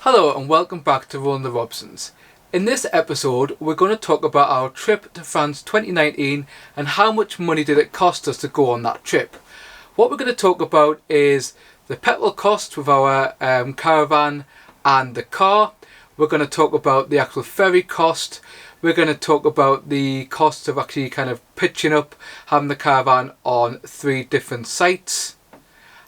Hello and welcome back to Rolling the Robsons. In this episode we're going to talk about our trip to France 2019 and how much money did it cost us to go on that trip. What we're going to talk about is the petrol cost with our caravan and the car. We're going to talk about the actual ferry cost. We're going to talk about the cost of actually kind of pitching up, having the caravan on 3 different sites.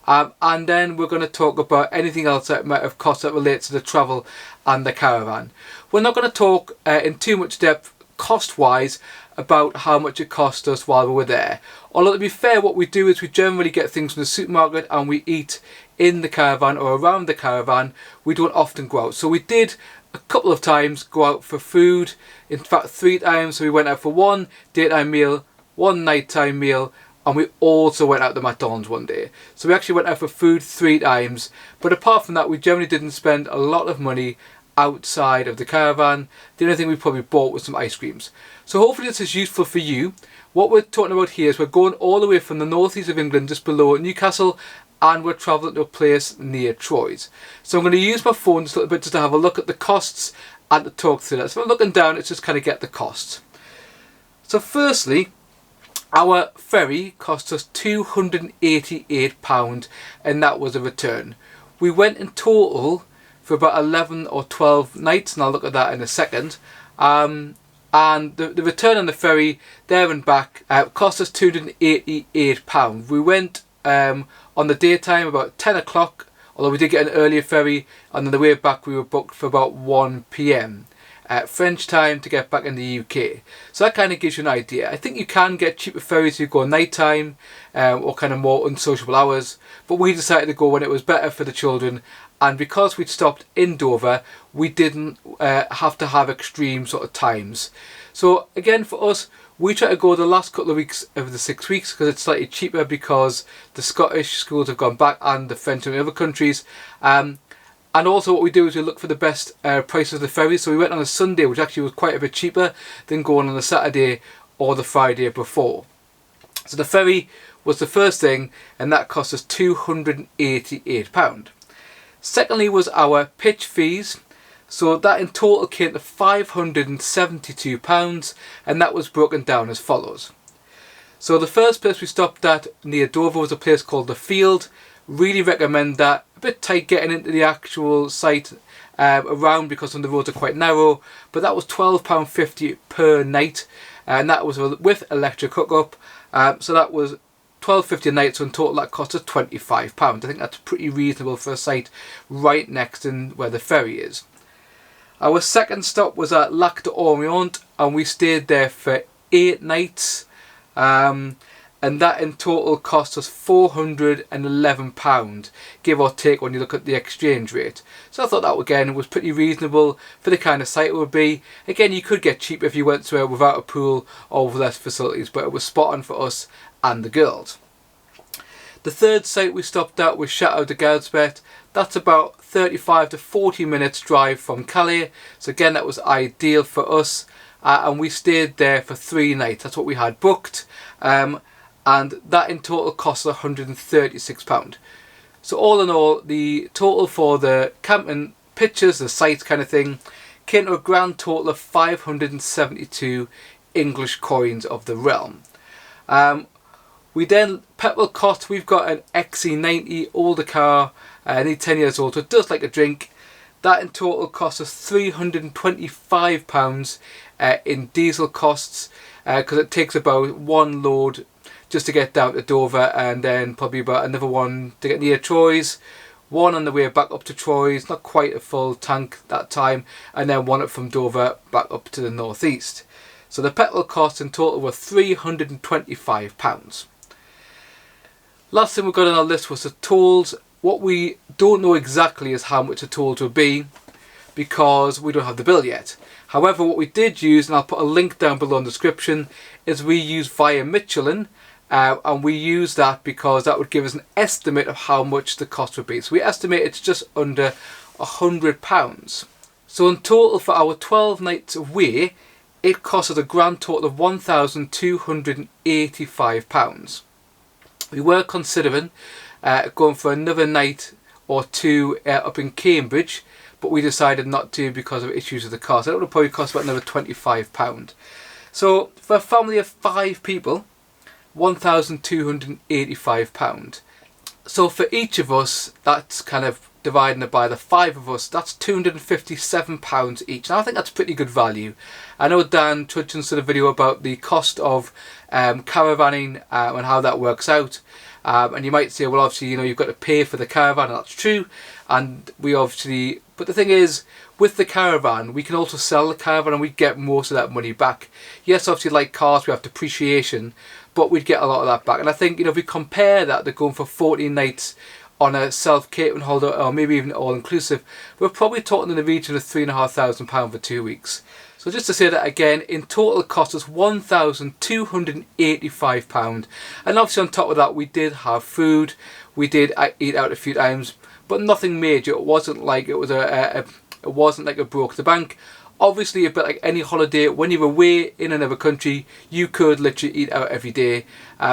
And then we're going to talk about anything else that might have cost that relates to the travel and the caravan. We're not going to talk in too much depth cost-wise about how much it cost us while we were there. Although to be fair, what we do is we generally get things from the supermarket and we eat in the caravan or around the caravan. We don't often go out. So we did a couple of times go out for food. In fact, 3 times. So we went out for 1 daytime meal, 1 nighttime meal, and we also went out to McDonald's one day. So we actually went out for food 3 times. But apart from that, we generally didn't spend a lot of money outside of the caravan. The only thing we probably bought was some ice creams. So hopefully this is useful for you. What we're talking about here is we're going all the way from the northeast of England, just below Newcastle, and we're travelling to a place near Troyes. So I'm going to use my phone just a little bit just to have a look at the costs and to talk through that. So if I'm looking down, it's just kind of get the costs. So firstly, our ferry cost us £288 and that was a return. We went in total for about 11 or 12 nights, and I'll look at that in a second. And the return on the ferry there and back cost us £288. We went on the daytime about 10 o'clock, although we did get an earlier ferry, and on the way back we were booked for about 1 p.m. French time to get back in the UK. So that kind of gives you an idea. I think you can get cheaper ferries if you go night time or kind of more unsociable hours, but we decided to go when it was better for the children, and because we'd stopped in Dover we didn't have to have extreme sort of times. So again, for us, we try to go the last couple of weeks of the 6 weeks because it's slightly cheaper, because the Scottish schools have gone back and the French and the other countries. And also what we do is we look for the best prices of the ferry. So we went on a Sunday, which actually was quite a bit cheaper than going on a Saturday or the Friday before. So the ferry was the first thing, and that cost us £288. Secondly was our pitch fees. So that in total came to £572, and that was broken down as follows. So the first place we stopped at near Dover was a place called The Field. Really recommend that. A bit tight getting into the actual site around because some of the roads are quite narrow, but that was £12.50 per night, and that was with electric hookup. So that was £12.50 a night, so in total that cost us £25. I think that's pretty reasonable for a site right next to where the ferry is. Our second stop was at Lac d'Orient, and we stayed there for 8 nights. And that in total cost us £411, give or take when you look at the exchange rate. So I thought that again was pretty reasonable for the kind of site it would be. Again, you could get cheap if you went somewhere without a pool or with less facilities, but it was spot on for us and the girls. The third site we stopped at was Chateau de Gaspet. That's about 35 to 40 minutes drive from Calais. So again, that was ideal for us. And we stayed there for 3 nights. That's what we had booked. And that in total cost us £136. So all in all, the total for the camping, pictures, the site kind of thing, came to a grand total of 572 English coins of the realm. We then, petrol cost, we've got an XC90 older car, nearly 10 years old, so it does like a drink. That in total cost us £325 in diesel costs, because it takes about 1 load just to get down to Dover, and then probably about another 1 to get near Troyes, 1 on the way back up to Troyes, not quite a full tank that time, and then 1 up from Dover back up to the northeast. So the petrol costs in total were £325. Last thing we got on our list was the tolls. What we don't know exactly is how much the tolls will be, because we don't have the bill yet. However, what we did use, and I'll put a link down below in the description, is we used via Michelin. And we use that because that would give us an estimate of how much the cost would be. So we estimate it's just under £100. So in total for our 12 nights away, it cost us a grand total of £1,285. We were considering going for another night or two up in Cambridge, but we decided not to because of issues with the car. So that would probably cost about another £25. So for a family of 5 people, £1,285. So for each of us, that's kind of dividing it by the 5 of us, that's £257 each. Now I think that's pretty good value. I know Dan touched into the video about the cost of caravanning and how that works out. And you might say, well, obviously, you know, you've got to pay for the caravan, and that's true. And we obviously, but the thing is, with the caravan, we can also sell the caravan and we get most of that money back. Yes, obviously, like cars, we have depreciation, but we'd get a lot of that back. And I think, you know, if we compare that to going for 14 nights on a self-catering holiday, or maybe even all-inclusive, we're probably talking in the region of £3,500 for 2 weeks. So just to say that again, in total it cost us £1,285. And obviously on top of that, we did have food, we did eat out a few times, but nothing major. It wasn't like it was it wasn't like it broke the bank. Obviously, a bit like any holiday, when you're away in another country, you could literally eat out every day.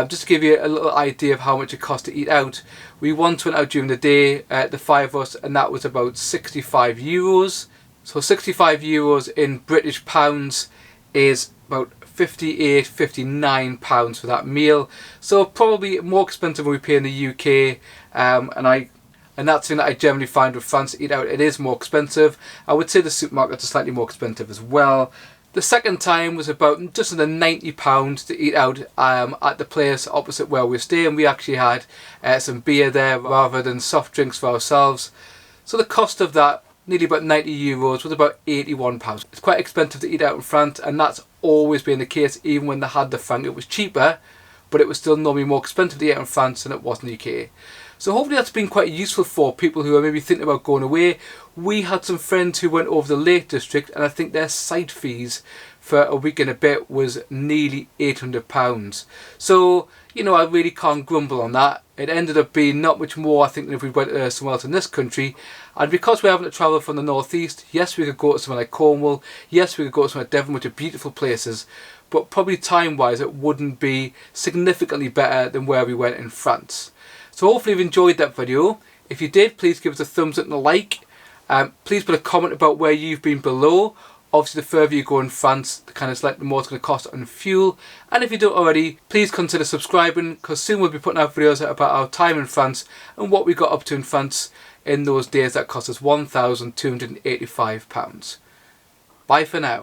Just to give you a little idea of how much it cost to eat out, we once went out during the day, the 5 of us, and that was about €65. So €65 in British pounds is about £58, £59 for that meal. So probably more expensive than we pay in the UK, and that's something that I generally find with France to eat out. It is more expensive. I would say the supermarkets are slightly more expensive as well. The second time was about just under £90 to eat out at the place opposite where we were staying. We actually had some beer there rather than soft drinks for ourselves. So the cost of that, nearly about €90, was about £81. It's quite expensive to eat out in France, and that's always been the case. Even when they had the franc, it was cheaper, but it was still normally more expensive to eat out in France than it was in the UK. So hopefully that's been quite useful for people who are maybe thinking about going away. We had some friends who went over the Lake District, and I think their site fees for a week and a bit was nearly £800. So, you know, I really can't grumble on that. It ended up being not much more, I think, than if we went somewhere else in this country. And because we're having to travel from the northeast, yes, we could go to somewhere like Cornwall. Yes, we could go to somewhere like Devon, which are beautiful places. But probably time-wise, it wouldn't be significantly better than where we went in France. So hopefully you've enjoyed that video. If you did, please give us a thumbs up and a like. Please put a comment about where you've been below. Obviously, the further you go in France, the kind of the more it's going to cost on fuel. And if you don't already, please consider subscribing, because soon we'll be putting out videos about our time in France and what we got up to in France in those days that cost us £1,285. Bye for now.